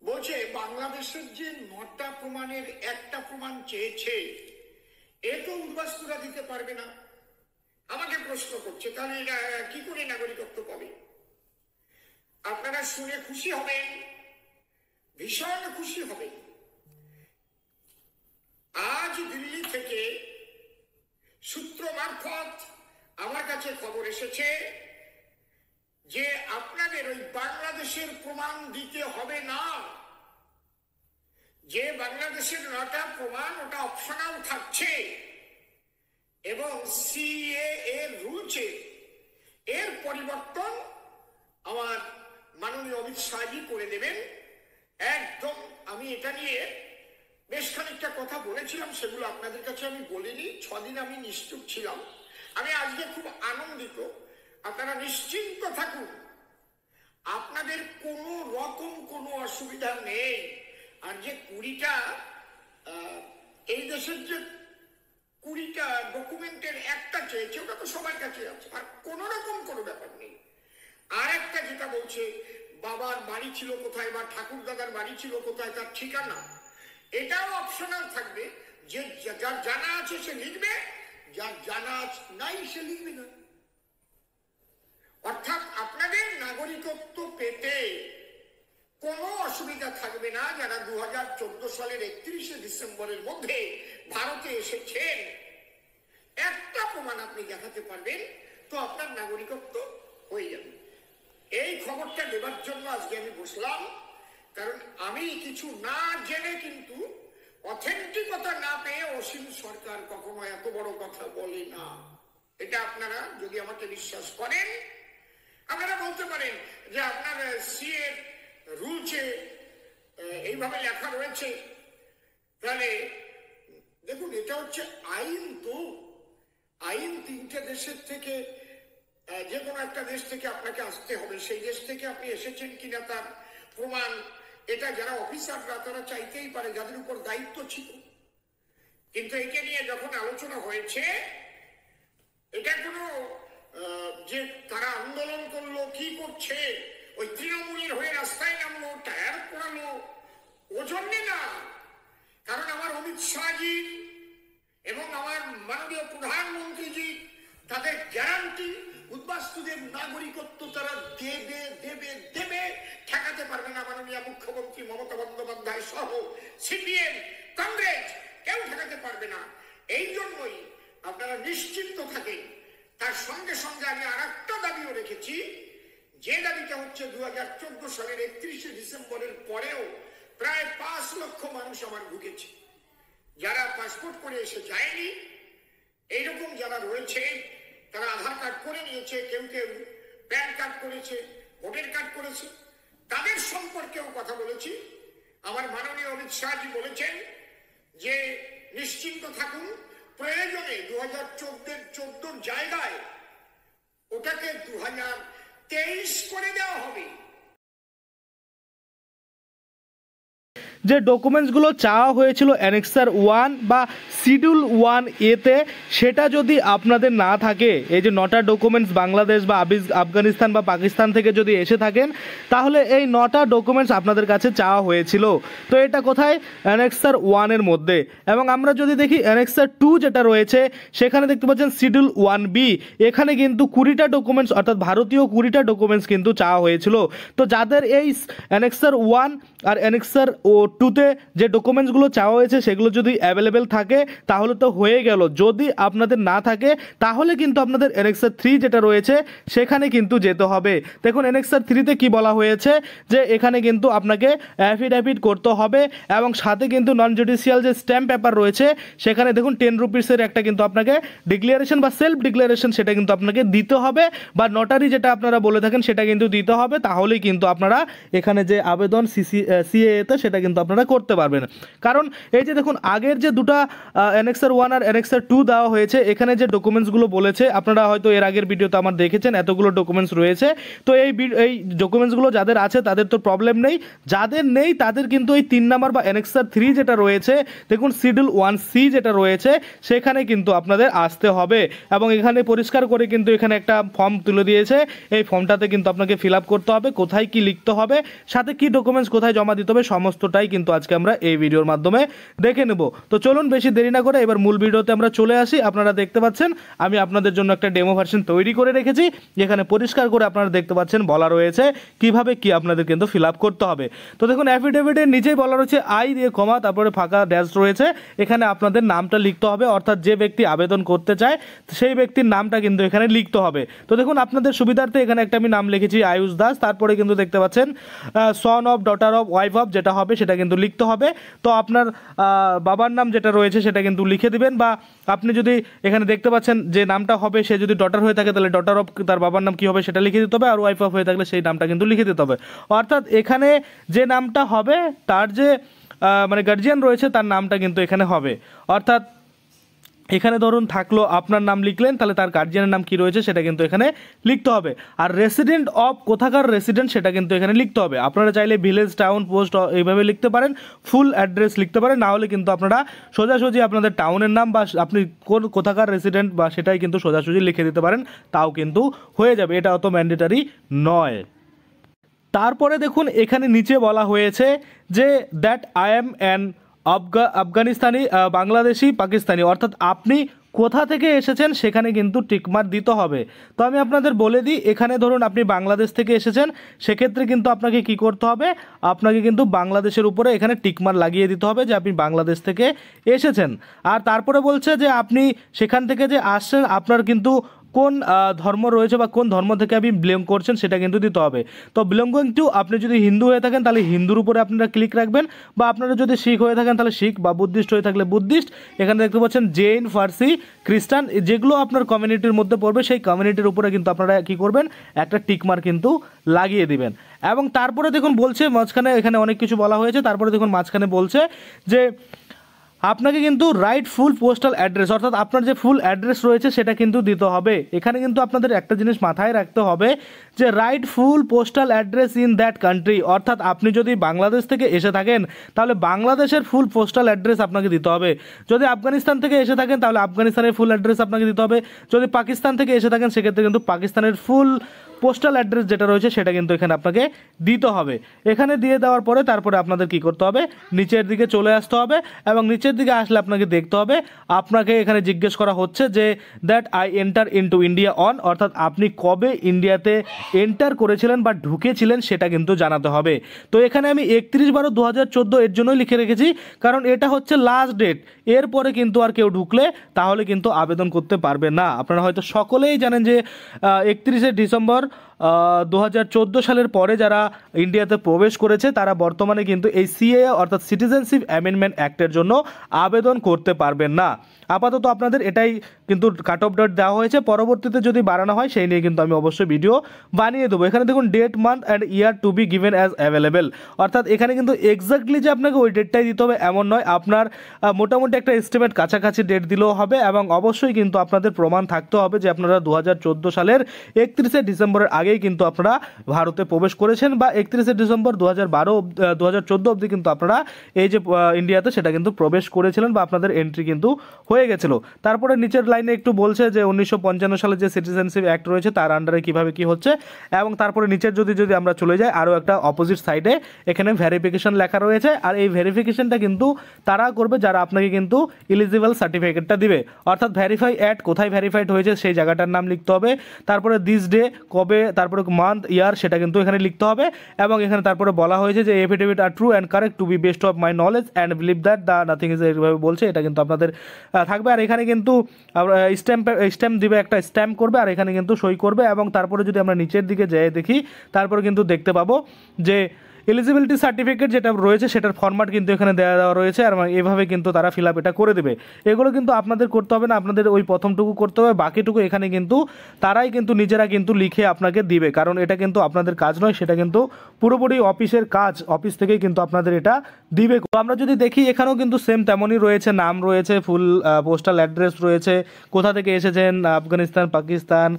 বলছে বাংলাদেশের যে 9টা প্রমাণের একটা প্রমাণ চেয়েছে, এ তো উদ্বাস্তুরা দিতে পারবে না। আমাকে প্রশ্ন করছে তাহলে এরা কি করে নাগরিকত্ব পাবে? আপনারা শুনে খুশি হবেন, ভীষণ খুশি হবেন। আজ দিল্লি থেকে সূত্র মারফত আমার কাছে খবর এসেছে যে আপনাদের ওই বাংলাদেশের প্রমাণ দিতে হবে না। যে বাংলাদেশের 9টা প্রমাণ ওটা অপশনাল থাকছে এবং সিএএ রুলসে এর পরিবর্তন আমার মাননীয় অমিত শাহজি করে দেবেন একদম। আমি এটা নিয়ে বেশ খানিকটা কথা বলেছিলাম, সেগুলো আপনাদের কাছে আমি বলিনি। 6 দিন আমি নিশ্চুপ ছিলাম। আমি আজকে খুব আনন্দিত। আপনারা নিশ্চিন্ত থাকুন, আপনাদের কোনো রকম কোনো অসুবিধা নেই। আর যে 20টা এই দেশের যে 20টা ডকুমেন্টের একটা চেয়েছে, ওটা তো সবার কাছে আছে, আর কোনো রকম কোনো ব্যাপার নেই। আর একটা যেটা বলছে বাবার বাড়ি ছিল কোথায় বা ঠাকুর দাদার বাড়ি ছিল কোথায় তার ঠিকানা, এটাও অপশনাল থাকবে। যে যার জানা আছে সে লিখবে, যার জানা নাই সে লিখবে না। অর্থাৎ আপনাদের নাগরিকত্ব পেতে কোনো অসুবিধা থাকবে না। যারা 2014 সালের 31শে ডিসেম্বরের মধ্যে ভারতে এসেছেন, একটা প্রমাণ আপনি দেখাতে পারবেন, তো আপনার নাগরিকত্ব হয়ে যাবে। এই খবরটা দেবার জন্য আজকে আমি বসলাম, কারণ আমি কিছু না জেনে কিন্তু অথেন্টিকতা না পেয়ে অসীম সরকার কখনো এত বড় কথা বলে না। এটা আপনারা যদি আমাকে বিশ্বাস করেন, আপনারা বলতে পারেন যে আপনার সিএ রুলসে এইভাবে লেখা রয়েছে। তাহলে দেখুন, এটা হচ্ছে আইন। তো আইন 3টে দেশের থেকে, যে কোনো একটা দেশ থেকে আপনাকে আসতে হবে। সেই দেশ থেকে আপনি এসেছেন কিনা তার প্রমাণ এটা যারা অফিসাররা তারা চাইতেই পারে, যাদের উপর দায়িত্ব ছিল। কিন্তু একে নিয়ে যখন আলোচনা হয়েছে, এটা কোনো যে তারা আন্দোলন করলো কি করছে, ওই তৃণমূলের হয়ে রাস্তায় নামলো, টায়ার পোড়ালো, ও জন্যে না। কারণ আমার অমিত শাহজি এবং আমার মাননীয় প্রধানমন্ত্রীজি তাদের গ্যারান্টি, উদ্বাস্তুদের নাগরিকত্ব তারা দেবে দেবে দেবে, ঠেকাতে পারবে না মাননীয় মুখ্যমন্ত্রী মমতা বন্দ্যোপাধ্যায় সহ সিপিএম, কংগ্রেস, কেউ ঠেকাতে পারবে না। এই জন্যই আপনারা নিশ্চিন্ত থাকেন। তার সঙ্গে সঙ্গে আমি আর একটা দাবিও রেখেছি, যে দাবিটা হচ্ছে 2014 সালের 31শে ডিসেম্বরের পরেও প্রায় 5 লক্ষ মানুষ আমার ঢুকেছে, যারা পাসপোর্ট করে এসে যায়নি। এইরকম যারা রয়েছে তারা আধার কার্ড করে নিয়েছে, কেউ কেউ প্যান কার্ড করেছে, ভোটার কার্ড করেছে, তাদের সম্পর্কেও কথা বলেছি। আমার মাননীয় অমিত শাহজি বলেছেন যে নিশ্চিন্ত থাকুন, প্রয়োজনে 2014 জায়গায় ওটাকে 2023 করে দেওয়া হবে। যে ডকুমেন্টসগুলো চাওয়া হয়েছিল অ্যানেক্সার 1 বা শিডিউল 1A-তে, সেটা যদি আপনাদের না থাকে, এই যে 9টা ডকুমেন্টস বাংলাদেশ বা আফগানিস্তান বা পাকিস্তান থেকে যদি এসে থাকেন, তাহলে এই 9টা ডকুমেন্টস আপনাদের কাছে চাওয়া হয়েছিল। তো এটা কোথায়? অ্যানেক্সার 1-এর মধ্যে। এবং আমরা যদি দেখি অ্যানেক্সার 2 যেটা রয়েছে, সেখানে দেখতে পাচ্ছেন শিডিউল 1B, এখানে কিন্তু 20টা ডকুমেন্টস অর্থাৎ ভারতীয় 20টা ডকুমেন্টস কিন্তু চাওয়া হয়েছিল। তো যাদের এই অ্যানেক্সার 1 আর অ্যানেক্সার 2-তে যে ডকুমেন্টসগুলো চাওয়া হয়েছে সেগুলো যদি অ্যাভেলেবেল থাকে তাহলে তো হয়ে গেল। যদি আপনাদের না থাকে তাহলে কিন্তু আপনাদের অ্যানেক্সার 3 যেটা রয়েছে সেখানে কিন্তু যেতে হবে। দেখুন অ্যানেক্সার 3-তে কি বলা হয়েছে, যে এখানে কিন্তু আপনাকে অ্যাফিডেভিট করতে হবে এবং সাথে কিন্তু নন জুডিশিয়াল যে স্ট্যাম্প পেপার রয়েছে সেখানে দেখুন 10 রুপিসের একটা কিন্তু আপনাকে ডিক্লারেশন বা সেলফ ডিক্লারেশন সেটা কিন্তু আপনাকে দিতে হবে, বা নোটারি যেটা আপনারা বলে থাকেন সেটা কিন্তু দিতে হবে। তাহলেই কিন্তু আপনারা এখানে যে আবেদন সিএএতে সেটা কিন্তু কিন্তু আপনারা করতে পারবেন। কারণ এই যে দেখুন আগের যে দুটো অ্যানেক্সার 1 আর অ্যানেক্সার 2 দেওয়া হয়েছে, এখানে যে ডকুমেন্টসগুলো বলেছে আপনারা হয়তো এর আগের ভিডিওতে আমার দেখেছেন, এতগুলো ডকুমেন্টস রয়েছে। তো এই ডকুমেন্টসগুলো যাদের আছে তাদের তো প্রবলেম নেই, যাদের নেই তাদের কিন্তু এই 3 নাম্বার বা অ্যানেক্সার 3 যেটা রয়েছে, দেখুন শিডিউল 1C যেটা রয়েছে সেখানে কিন্তু আপনাদের আসতে হবে। এবং এখানে পরিষ্কার করে কিন্তু এখানে একটা ফর্ম তুলে দিয়েছে, এই ফর্মটাতে কিন্তু আপনাকে ফিল আপ করতে হবে, কোথায় কি লিখতে হবে, সাথে কি ডকুমেন্টস কোথায় জমা দিতে হবে, সমস্তটাই কিন্তু আজকে আমরা এই ভিডিওর মাধ্যমে দেখে নেব। তো চলুন বেশি দেরি না করে এবার মূল ভিডিওতে আমরা চলে আসি। আপনারা দেখতে পাচ্ছেন আমি আপনাদের জন্য একটা ডেমো ভার্সন তৈরি করে রেখেছি, যেখানে পরিষ্কার করে আপনারা দেখতে পাচ্ছেন বলা রয়েছে কিভাবে কি আপনাদের কিন্তু ফিল আপ করতে হবে। তো দেখুন অ্যাফিডেভিটের নিচেই বলা রয়েছে আই দিয়ে কমা, তারপরে ফাঁকা ড্যাশ রয়েছে, এখানে আপনাদের নামটা লিখতে হবে, অর্থাৎ যে ব্যক্তি আবেদন করতে চায় সেই ব্যক্তির নামটা কিন্তু এখানে লিখতে হবে। তো দেখুন আপনাদের সুবিধার্থে এখানে একটা আমি নাম লিখেছি আয়ুষ দাস, তারপরে কিন্তু দেখতে পাচ্ছেন son of, daughter of, wife of যেটা হবে সেটা কিন্তু লিখতে হবে। তো আপনার বাবার নাম যেটা রয়েছে সেটা কিন্তু লিখে দিবেন, বা আপনি যদি এখানে দেখতে পাচ্ছেন যে নামটা হবে সে যদি ডটার হয়ে থাকে তাহলে ডটার অফ তার বাবার নাম কী হবে সেটা লিখে দিতে হবে, আর ওয়াইফ অফ হয়ে থাকলে সেই নামটা কিন্তু লিখে দিতে হবে। অর্থাৎ এখানে যে নামটা হবে তার যে মানে গার্জিয়ান রয়েছে তার নামটা কিন্তু এখানে হবে। অর্থাৎ এখানে ধরুন থাকলো আপনার নাম লিখলেন, তাহলে তার গার্জিয়ানের নাম কি রয়েছে সেটা কিন্তু এখানে লিখতে হবে। আর রেসিডেন্ট অফ, কোথাকার রেসিডেন্ট সেটা কিন্তু এখানে লিখতে হবে। আপনারা চাইলে ভিলেজ, টাউন, পোস্ট এইভাবে লিখতে পারেন, ফুল অ্যাড্রেস লিখতে পারেন, না হলে কিন্তু আপনারা সোজাসুজি আপনাদের টাউনের নাম বা আপনি কোথাকার রেসিডেন্ট বা সেটাই কিন্তু সোজাসুজি লিখে দিতে পারেন, তাও কিন্তু হয়ে যাবে, এটা অত ম্যান্ডেটারি নয়। তারপরে দেখুন এখানে নিচে বলা হয়েছে যে that I am an Afghanistani, Bangladeshi, Pakistani, অর্থাৎ আপনি কোথা থেকে এসেছেন সেখানে কিন্তু টিকমার্ক দিতে হবে। তো আমি আপনাদের বলে দিই, এখানে ধরুন আপনি বাংলাদেশ থেকে এসেছেন, সেক্ষেত্রে কিন্তু আপনাকে কি করতে হবে, আপনাকে কিন্তু বাংলাদেশের উপরে এখানে টিকমার্ক লাগিয়ে দিতে হবে যে আপনি বাংলাদেশ থেকে এসেছেন। আর তারপরে বলছে যে আপনি সেখান থেকে যে আসছেন আপনার কিন্তু কোন ধর্ম রয়েছে বা কোন ধর্ম থেকে আপনি বিলং করছেন সেটা কিন্তু দিতে হবে। তো বিলঙ্গিং টু, আপনি যদি হিন্দু হয়ে থাকেন তাহলে হিন্দুর উপরে আপনারা ক্লিক রাখবেন, বা আপনারা যদি শিখ হয়ে থাকেন তাহলে শিখ, বা বুদ্ধিস্ট হয়ে থাকলে বুদ্ধিস্ট। এখানে দেখতে পাচ্ছেন জৈন, ফার্সি, খ্রিস্টান, যেগুলো আপনার কমিউনিটির মধ্যে পড়বে সেই কমিউনিটির উপরে কিন্তু আপনারা কী করবেন, একটা টিকমার্ক কিন্তু লাগিয়ে দিবেন। এবং তারপরে দেখুন বলছে মাঝখানে, এখানে অনেক কিছু বলা হয়েছে, তারপরে দেখুন মাঝখানে বলছে যে আপনাকে কিন্তু রাইট ফুল পোস্টাল অ্যাড্রেস, অর্থাৎ আপনার যে ফুল অ্যাড্রেস রয়েছে সেটা কিন্তু দিতে হবে। এখানে কিন্তু আপনাদের একটা জিনিস মাথায় রাখতে হবে যে right full postal address in that country, অর্থাৎ আপনি যদি বাংলাদেশ থেকে এসে থাকেন তাহলে বাংলাদেশের ফুল পোস্টাল অ্যাড্রেস আপনাকে দিতে হবে। যদি আফগানিস্তান থেকে এসে থাকেন তাহলে আফগানিস্তানের ফুল অ্যাড্রেস আপনাকে দিতে হবে। যদি পাকিস্তান থেকে এসে থাকেন সেক্ষেত্রে কিন্তু পাকিস্তানের ফুল পোস্টাল অ্যাড্রেস যেটা রয়েছে সেটা কিন্তু এখানে আপনাকে দিতে হবে। এখানে দিয়ে দেওয়ার পরে তারপরে আপনাদের কি করতে হবে, নিচের দিকে চলে আসতে হবে, এবং নিচের দিকে আসলে আপনাকে দেখতে হবে, আপনাকে এখানে জিজ্ঞেস করা হচ্ছে যে that I enter into India on, অর্থাৎ আপনি কবে ইন্ডিয়াতে এন্টার করেছিলেন বা ঢুকেছিলেন সেটা কিন্তু জানাতে হবে। তো এখানে আমি 31/12/2014 এর জন্যই লিখে রেখেছি, কারণ এটা হচ্ছে লাস্ট ডেট, এরপরে কিন্তু আর কেউ ঢুকলে তাহলে কিন্তু আবেদন করতে পারবে না। আপনারা হয়তো সকলেই জানেন যে 31শে ডিসেম্বর 2014 সালের পরে যারা ইন্ডিয়াতে প্রবেশ করেছে তারা বর্তমানে কিন্তু এই সিএএ অর্থাৎ সিটিজেনশিপ অ্যামেন্ডমেন্ট অ্যাক্টের জন্য আবেদন করতে পারবেন না। আপাতত আপনাদের এটাই কিন্তু কাট অফ ডেট দেওয়া হয়েছে, পরবর্তীতে যদি বাড়ানো হয় সেই নিয়ে কিন্তু আমি অবশ্যই ভিডিও বানিয়ে দেবো। এখানে দেখুন date, month and year to be given as available, অর্থাৎ এখানে কিন্তু এক্স্যাক্টলি যে আপনাকে ওই ডেটটাই দিতে হবে এমন নয়, আপনার মোটামুটি একটা এস্টিমেট কাছাকাছি ডেট দিলেও হবে, এবং অবশ্যই কিন্তু আপনাদের প্রমাণ থাকতে হবে যে আপনারা 2014 সালের 31শে ডিসেম্বরের আগেই কিন্তু আপনারা ভারতে প্রবেশ করেছেন, বা 31শে ডিসেম্বর 2014 অবধি কিন্তু আপনারা এই যে ইন্ডিয়াতে সেটা কিন্তু প্রবেশ করেছিলেন বা আপনাদের এন্ট্রি কিন্তু হয়ে গেছিল। তারপরে নিচের লাইনে একটু বলছে যে 1955 সালে যে সিটিজেনশিপ অ্যাক্ট রয়েছে তার আন্ডারে কিভাবে কি হচ্ছে, এবং তারপরে নিচের যদি আমরা চলে যাই আরও একটা অপোজিট সাইডে এখানে ভেরিফিকেশন লেখা রয়েছে, আর এই ভেরিফিকেশনটা কিন্তু তারা করবে যারা আপনাকে কিন্তু এলিজিবল সার্টিফিকেটটা দিবে, অর্থাৎ ভেরিফাই অ্যাট, কোথায় ভেরিফাইড হয়েছে সেই জায়গাটার নাম লিখতে হবে, তারপরে দিস ডে কবে, তারপরে মান্থ, ইয়ার সেটা কিন্তু এখানে লিখতে হবে, এবং এখানে তারপরে বলা হয়েছে যে affidavit are true and correct to be best of my knowledge and believe that the nothing is, এইভাবে বলছে, এটা কিন্তু আপনাদের থাকবে। আর এখানে কিন্তু স্ট্যাম্প দিবে, একটা স্ট্যাম্প করবে, আর এখানে কিন্তু সই করবে, এবং তারপরে যদি আমরা নিচের দিকে যেয়ে দেখি তারপরে কিন্তু দেখতে পাবো যে এলিজিবিলিটি সার্টিফিকেট যেটা রয়েছে সেটার ফরম্যাট কিন্তু এখানে দেওয়া রয়েছে, আর এভাবে কিন্তু তারা ফিল আপ এটা করে দেবে। এগুলো কিন্তু আপনাদের করতে হবে না, আপনাদের ওই প্রথমটুকু করতে হবে, বাকিটুকু এখানে কিন্তু তারাই কিন্তু নিজেরা কিন্তু লিখে আপনাকে দিবে, কারণ এটা কিন্তু আপনাদের কাজ নয়, সেটা কিন্তু পুরোপুরি অফিসের কাজ, অফিস থেকেই কিন্তু আপনাদের এটা দিবে। তো আমরা যদি দেখি এখানেও কিন্তু সেম তেমনই রয়েছে, নাম রয়েছে, ফুল পোস্টাল অ্যাড্রেস রয়েছে, কোথা থেকে এসেছেন, আফগানিস্তান, পাকিস্তান,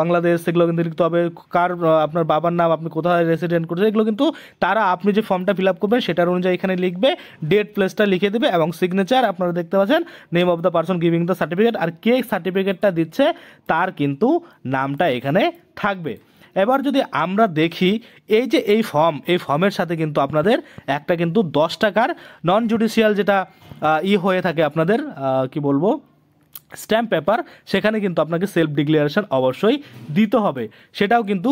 বাংলাদেশ, সেগুলো কিন্তু লিখতে হবে, কার আপনার বাবার নাম, আপনি কোথায় রেসিডেন্ট করছেন, এগুলো কিন্তু তারা আপনি যে ফর্মটা ফিল আপ করবেন সেটার অনুযায়ী এখানে লিখবে, ডেট প্লেসটা লিখে দেবে এবং সিগনেচার আপনারা দেখতে পাচ্ছেন, name of the person giving the certificate, আর কে সার্টিফিকেটটা দিচ্ছে তার কিন্তু নামটা এখানে থাকবে। এবার যদি আমরা দেখি এই যে এই ফর্মের সাথে কিন্তু আপনাদের একটা কিন্তু 10 টাকার নন জুডিশিয়াল যেটা হয়ে থাকে আপনাদের কি বলবো স্ট্যাম্প পেপার, সেখানে কিন্তু আপনাকে সেলফ ডিক্লারেশন অবশ্যই দিতে হবে, সেটাও কিন্তু